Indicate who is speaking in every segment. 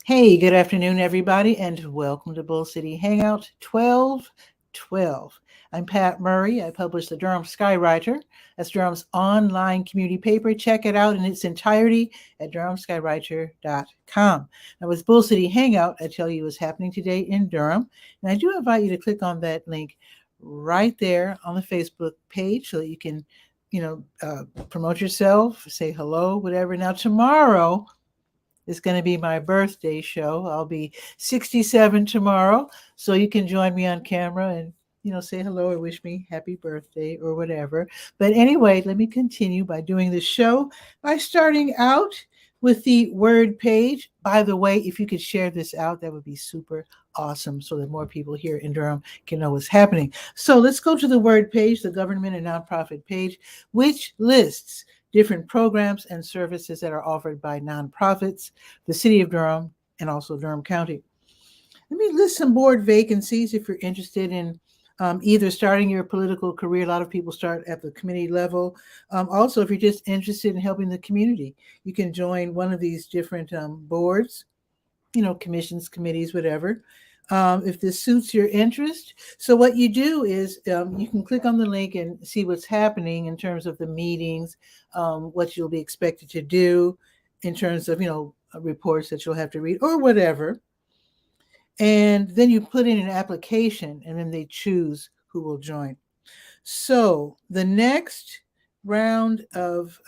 Speaker 1: Hey, good afternoon, everybody, and welcome to Bull City Hangout 1212. I'm Pat Murray. I publish the Durham Skywriter. That's Durham's online community paper. Check it out in its entirety at durhamskywriter.com. Now, with Bull City Hangout, I tell you what's happening today in Durham, and I do invite you to click on that link right there on the Facebook page so that you can, promote yourself, say hello, whatever. Now, tomorrow, it's going to be my birthday show. I'll be 67 tomorrow. So you can join me on camera and, say hello or wish me happy birthday or whatever. But anyway, let me continue by doing the show by starting out with the word page. By the way, if you could share this out, that would be super awesome so that more people here in Durham can know what's happening. So let's go to the word page, the government and nonprofit page, which lists different programs and services that are offered by nonprofits, the city of Durham, and also Durham County. Let me list some board vacancies if you're interested in either starting your political career. A lot of people start at the committee level. Also, if you're just interested in helping the community, you can join one of these different boards, commissions, committees, whatever. If this suits your interest. So what you do is you can click on the link and see what's happening in terms of the meetings, what you'll be expected to do in terms of, reports that you'll have to read or whatever. And then you put in an application and then they choose who will join. So the next round of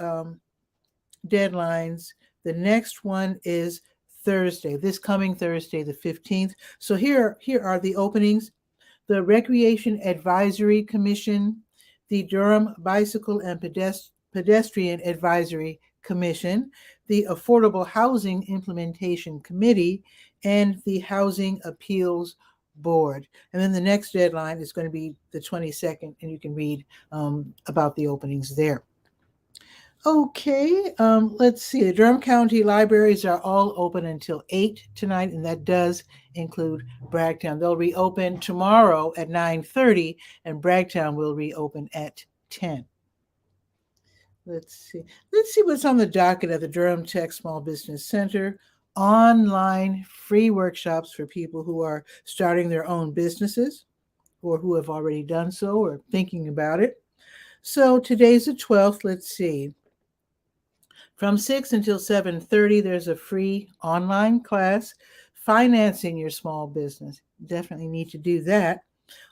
Speaker 1: deadlines, the next one is Thursday, this coming Thursday, the 15th. So here are the openings. The Recreation Advisory Commission, the Durham Bicycle and Pedestrian Advisory Commission, the Affordable Housing Implementation Committee, and the Housing Appeals Board. And then the next deadline is going to be the 22nd, and you can read about the openings there. Okay, let's see. The Durham County libraries are all open until 8 tonight, and that does include Bragtown. They'll reopen tomorrow at 9:30, and Bragtown will reopen at 10. Let's see. Let's see what's on the docket at the Durham Tech Small Business Center. Online free workshops for people who are starting their own businesses or who have already done so or thinking about it. So today's the 12th. Let's see. From 6 until 7:30, there's a free online class, Financing Your Small Business. Definitely need to do that.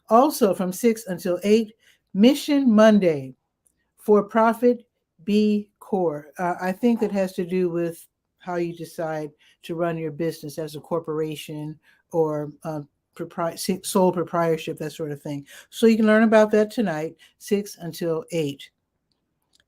Speaker 1: Also, from 6 until 8, Mission Monday, For-Profit B Corp. I think that has to do with how you decide to run your business as a corporation or sole proprietorship, that sort of thing. So you can learn about that tonight, 6 until 8.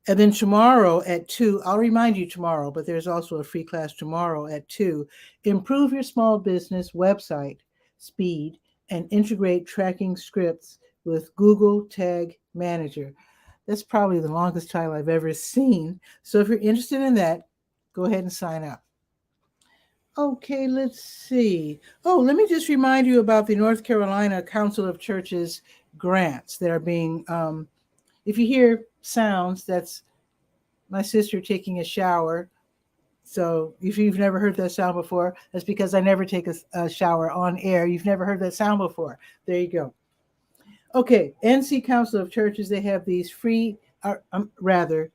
Speaker 1: And then tomorrow at 2, I'll remind you tomorrow, but there's also a free class tomorrow at 2. Improve your small business website speed and integrate tracking scripts with Google Tag Manager. That's probably the longest title I've ever seen. So if you're interested in that, go ahead and sign up. Okay, let's see. Oh, let me just remind you about the North Carolina Council of Churches grants that are being, if you hear sounds, that's my sister taking a shower. So if you've never heard that sound before, that's because I never take a shower on air. You've never heard that sound before. There you go. Okay, NC Council of Churches, they have these free,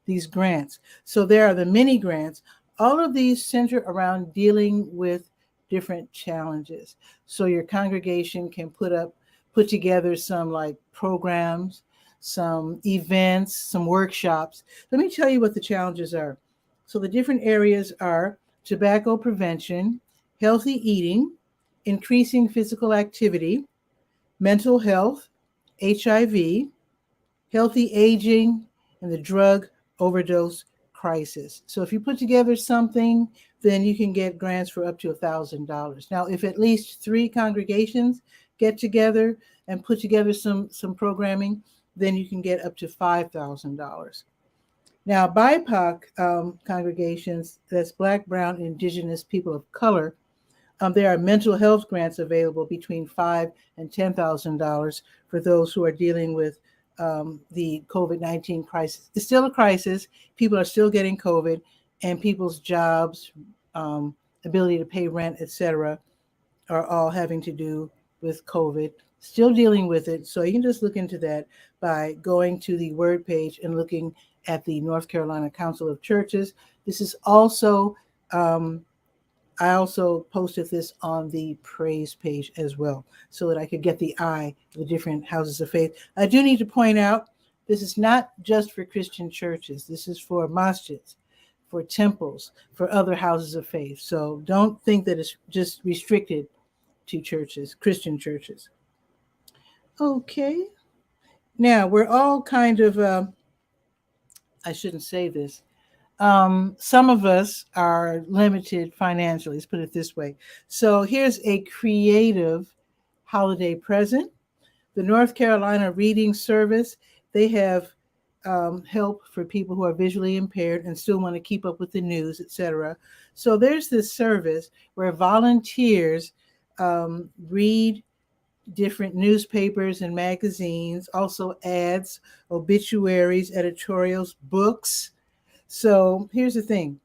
Speaker 1: these grants. So there are the mini grants. All of these center around dealing with different challenges. So your congregation can put together some like programs, some events, some workshops. Let me tell you what the challenges are. So the different areas are tobacco prevention, healthy eating, increasing physical activity, mental health, HIV, healthy aging, and the drug overdose crisis. So if you put together something, then you can get grants for up to $1,000. Now, if at least 3 congregations get together and put together some programming, then you can get up to $5,000. Now, BIPOC congregations, that's Black, Brown, and Indigenous people of color, there are mental health grants available between $5,000 and $10,000 for those who are dealing with the COVID-19 crisis. It's still a crisis. People are still getting COVID, and people's jobs, ability to pay rent, etc., are all having to do with COVID. Still dealing with it. So you can just look into that by going to the Word page and looking at the North Carolina Council of Churches. This is also, I also posted this on the praise page as well, so that I could get the eye of the different houses of faith. I do need to point out, this is not just for Christian churches. This is for masjids, for temples, for other houses of faith. So don't think that it's just restricted to churches, Christian churches. Okay. Now, we're all kind of, I shouldn't say this. Some of us are limited financially, let's put it this way. So here's a creative holiday present. The North Carolina Reading Service, they have help for people who are visually impaired and still want to keep up with the news, etc. So there's this service where volunteers read different newspapers and magazines, also ads, obituaries, editorials, books. So here's the thing.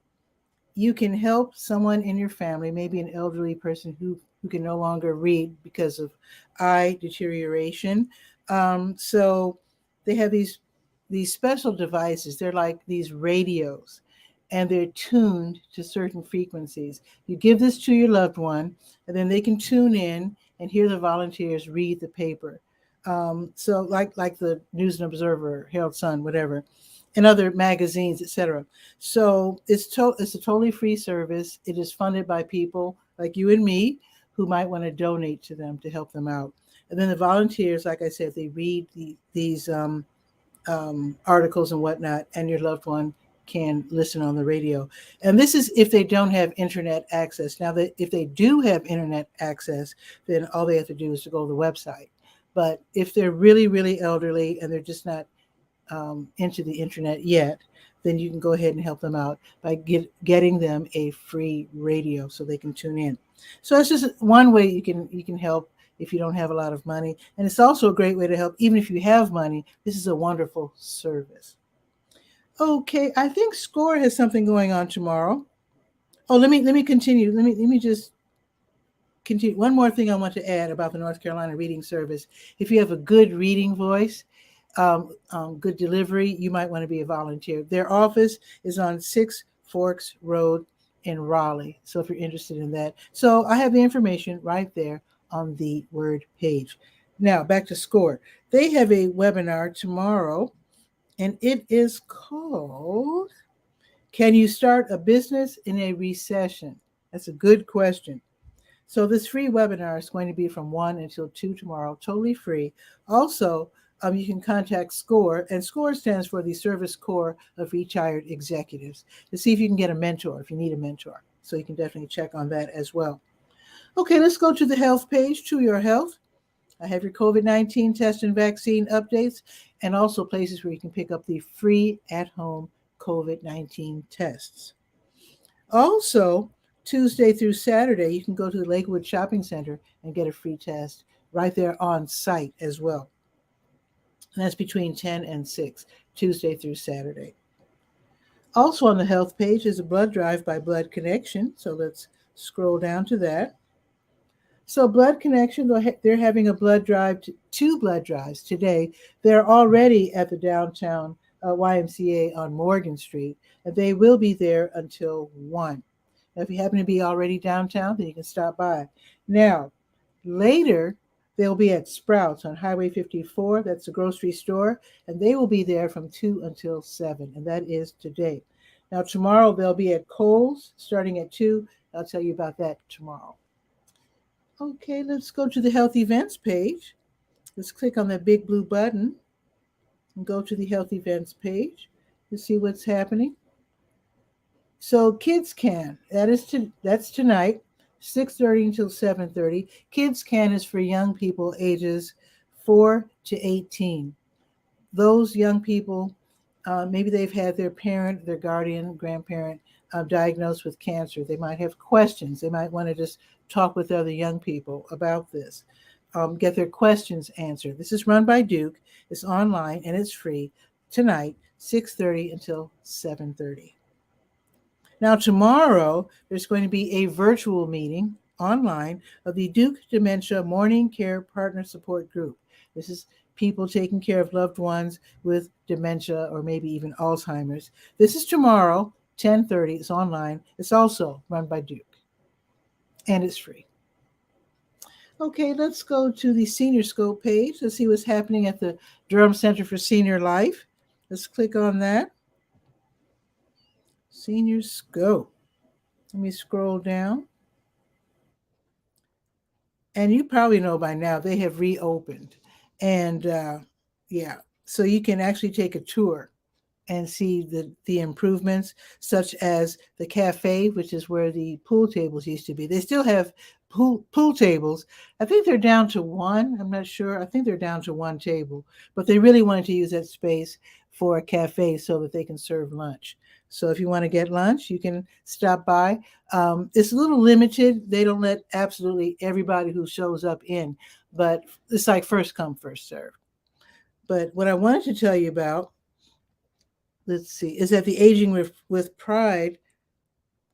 Speaker 1: You can help someone in your family, maybe an elderly person who can no longer read because of eye deterioration. So they have these special devices. They're like these radios, and they're tuned to certain frequencies. You give this to your loved one, and then they can tune in and hear the volunteers read the paper. So like the News and Observer, Herald Sun, whatever, and other magazines, etc. So it's a totally free service. It is funded by people like you and me who might want to donate to them to help them out. And then the volunteers, like I said, they read these articles and whatnot, and your loved one can listen on the radio. And this is if they don't have internet access. Now, if they do have internet access, then all they have to do is to go to the website. But if they're really, really elderly and they're just not into the internet yet, then you can go ahead and help them out by getting them a free radio so they can tune in. So it's just one way you can help if you don't have a lot of money. And it's also a great way to help even if you have money. This is a wonderful service. Okay, I think SCORE has something going on tomorrow. Oh, let me continue. Let me just continue. One more thing I want to add about the North Carolina Reading Service. If you have a good reading voice, good delivery, you might want to be a volunteer. Their office is on 6 Forks Road in Raleigh. So if you're interested in that. So I have the information right there on the Word page. Now back to SCORE. They have a webinar tomorrow, and it is called, Can You Start a Business in a Recession? That's a good question. So this free webinar is going to be from 1 until 2 tomorrow, totally free. Also, you can contact SCORE, and SCORE stands for the Service Corps of Retired Executives, to see if you can get a mentor, if you need a mentor. So you can definitely check on that as well. Okay, let's go to the health page, To Your Health. I have your COVID-19 test and vaccine updates, and also places where you can pick up the free at-home COVID-19 tests. Also, Tuesday through Saturday, you can go to the Lakewood Shopping Center and get a free test right there on site as well. And that's between 10 and 6, Tuesday through Saturday. Also on the health page is a blood drive by Blood Connection. So let's scroll down to that. So Blood Connection, they're having a blood drive, 2 blood drives today. They're already at the downtown YMCA on Morgan Street, and they will be there until 1. Now, if you happen to be already downtown, then you can stop by. Now, later, they'll be at Sprouts on Highway 54. That's a grocery store, and they will be there from 2 until 7, and that is today. Now, tomorrow, they'll be at Kohl's starting at 2. I'll tell you about that tomorrow. Okay, let's go to the health events page. Let's click on that big blue button and go to the health events page to see what's happening. So Kids Can, that's tonight, 6:30 until 7:30. Kids Can is for young people ages 4 to 18. Those young people, maybe they've had their parent, their guardian, grandparent diagnosed with cancer. They might have questions. They might want to just talk with other young people about this, get their questions answered. This is run by Duke. It's online and it's free tonight, 6:30 until 7:30. Now, tomorrow, there's going to be a virtual meeting online of the Duke Dementia Morning Care Partner Support Group. This is people taking care of loved ones with dementia or maybe even Alzheimer's. This is tomorrow, 10:30. It's online. It's also run by Duke, and it's free. Okay, let's go to the SeniorScope page. Let's see what's happening at the Durham Center for Senior Life. Let's click on that. SeniorScope. Let me scroll down. And you probably know by now they have reopened. And yeah, so you can actually take a tour and see the improvements, such as the cafe, which is where the pool tables used to be. They still have pool tables. I think they're down to one. I'm not sure. I think they're down to one table, but they really wanted to use that space for a cafe so that they can serve lunch. So if you want to get lunch, you can stop by. It's a little limited. They don't let absolutely everybody who shows up in, but it's like first come, first serve. But what I wanted to tell you about, let's see, is that the Aging with Pride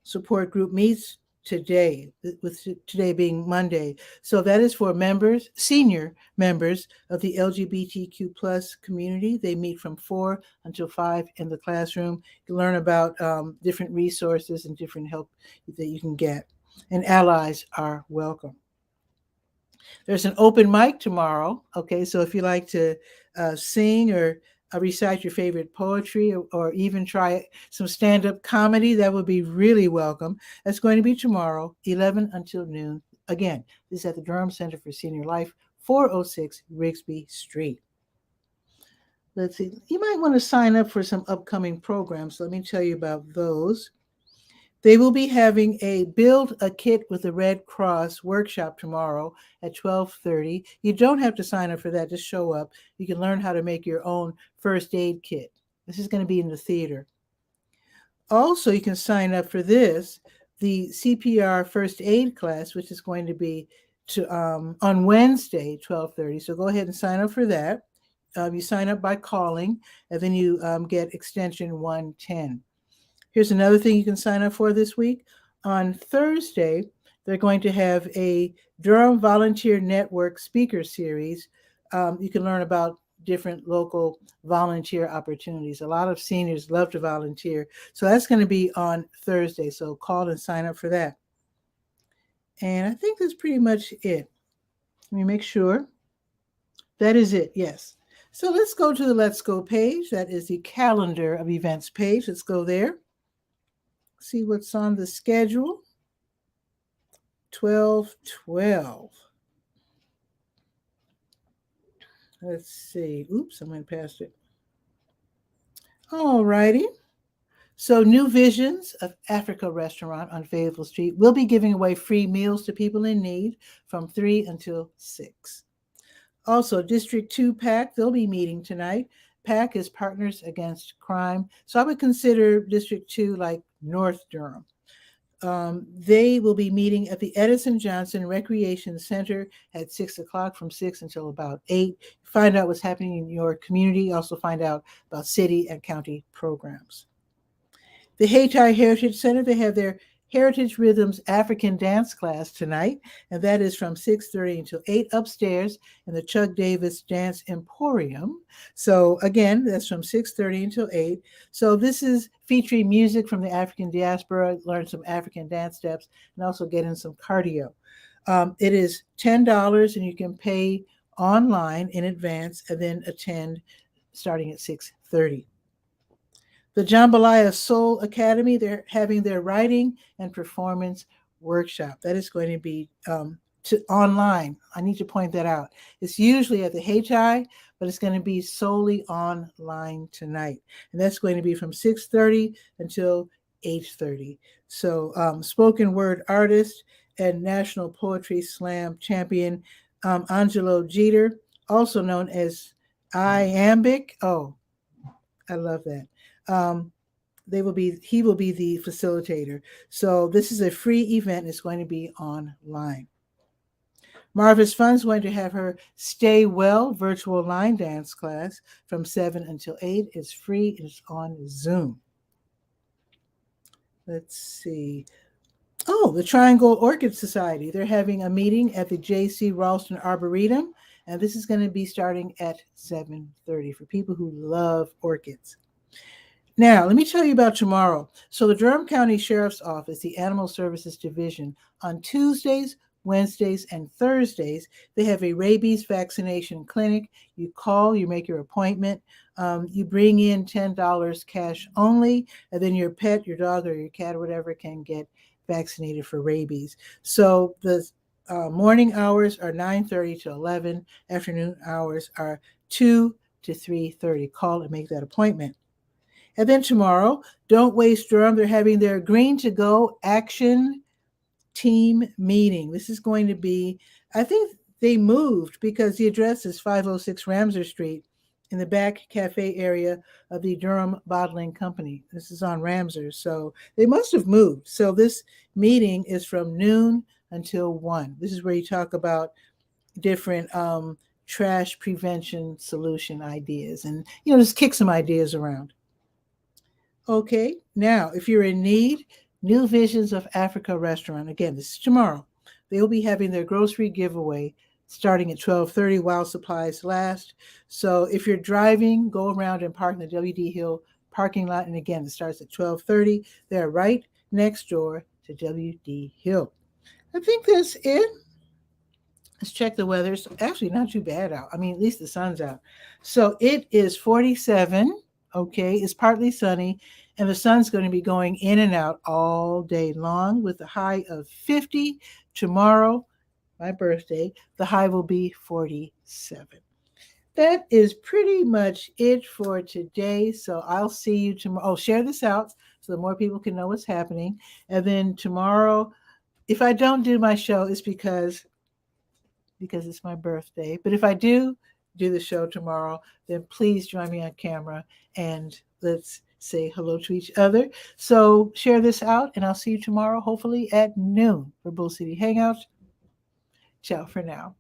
Speaker 1: support group meets today, with today being Monday. So that is for members, senior members of the LGBTQ plus community. They meet from 4 until 5 in the classroom to learn about different resources and different help that you can get. And allies are welcome. There's an open mic tomorrow. Okay, so if you like to sing or recite your favorite poetry, or even try some stand-up comedy, that would be really welcome. That's going to be tomorrow, 11 until noon. Again, this is at the Durham Center for Senior Life, 406 Rigsby Street. Let's see. You might want to sign up for some upcoming programs. Let me tell you about those. They will be having a Build a Kit with the Red Cross workshop tomorrow at 12:30. You don't have to sign up for that. Just show up. You can learn how to make your own first aid kit. This is going to be in the theater. Also, you can sign up for this, the CPR first aid class, which is going to be on Wednesday, 12:30. So go ahead and sign up for that. You sign up by calling, and then you get extension 110. Here's another thing you can sign up for this week. On Thursday, they're going to have a Durham Volunteer Network speaker series. You can learn about different local volunteer opportunities. A lot of seniors love to volunteer. So that's going to be on Thursday. So call and sign up for that. And I think that's pretty much it. Let me make sure. That is it, yes. So let's go to the Let's Go page. That is the calendar of events page. Let's go there. See what's on the schedule. 12/12. Let's see. Oops, I went past it. All righty. So New Visions of Africa restaurant on Fayetteville Street will be giving away free meals to people in need from 3 until 6. Also, District 2 PAC, they'll be meeting tonight. PAC is Partners Against Crime. So I would consider District 2 like North Durham. They will be meeting at the Edison Johnson Recreation Center at 6 o'clock from 6 until about 8. Find out what's happening in your community. Also find out about city and county programs. The Hayti Heritage Center, they have their Heritage Rhythms African dance class tonight, and that is from 6:30 until 8 upstairs in the Chuck Davis Dance Emporium. So again, that's from 6:30 until 8. So this is featuring music from the African diaspora, learn some African dance steps, and also get in some cardio. It is $10, and you can pay online in advance and then attend starting at 6:30. The Jambalaya Soul Academy, they're having their writing and performance workshop. That is going to be online. I need to point that out. It's usually at the Hayti, but it's going to be solely online tonight. And that's going to be from 6:30 until 8:30. So spoken word artist and National Poetry Slam champion Angelo Jeter, also known as Iambic. Oh, I love that. He will be the facilitator. So this is a free event. It's going to be online. Marvis Fun is going to have her Stay Well virtual line dance class from 7 until 8. It's free. It's on Zoom. Let's see. Oh, the Triangle Orchid Society. They're having a meeting at the J.C. Ralston Arboretum, and this is going to be starting at 7:30 for people who love orchids. Now, let me tell you about tomorrow. So, the Durham County Sheriff's Office, the Animal Services Division, on Tuesdays, Wednesdays, and Thursdays, they have a rabies vaccination clinic. You call, you make your appointment, you bring in $10 cash only, and then your pet, your dog, or your cat, or whatever, can get vaccinated for rabies. So, the morning hours are 9:30 to 11. Afternoon hours are 2 to 3:30. Call and make that appointment. And then tomorrow, Don't Waste Durham. They're having their Green to Go Action Team meeting. This is going to be, I think they moved because the address is 506 Ramsar Street in the back cafe area of the Durham Bottling Company. This is on Ramsar, so they must have moved. So this meeting is from noon until 1. This is where you talk about different trash prevention solution ideas and, just kick some ideas around. Okay, now if you're in need, New Visions of Africa restaurant, again, this is tomorrow. They will be having their grocery giveaway starting at 12:30 while supplies last. So if you're driving, go around and park in the W.D. Hill parking lot. And again, it starts at 12:30. They're right next door to W.D. Hill. I think that's it. Let's check the weather. It's actually not too bad out. I mean, at least the sun's out. So it is 47. Okay, it's partly sunny, and the sun's going to be going in and out all day long with a high of 50. Tomorrow, my birthday, the high will be 47. That is pretty much it for today. So I'll see you tomorrow. Oh, share this out so that more people can know what's happening. And then tomorrow, if I don't do my show, it's because it's my birthday. But if I do the show tomorrow, then please join me on camera and let's say hello to each other. So share this out, and I'll see you tomorrow, hopefully at noon for Bull City Hangout. Ciao for now.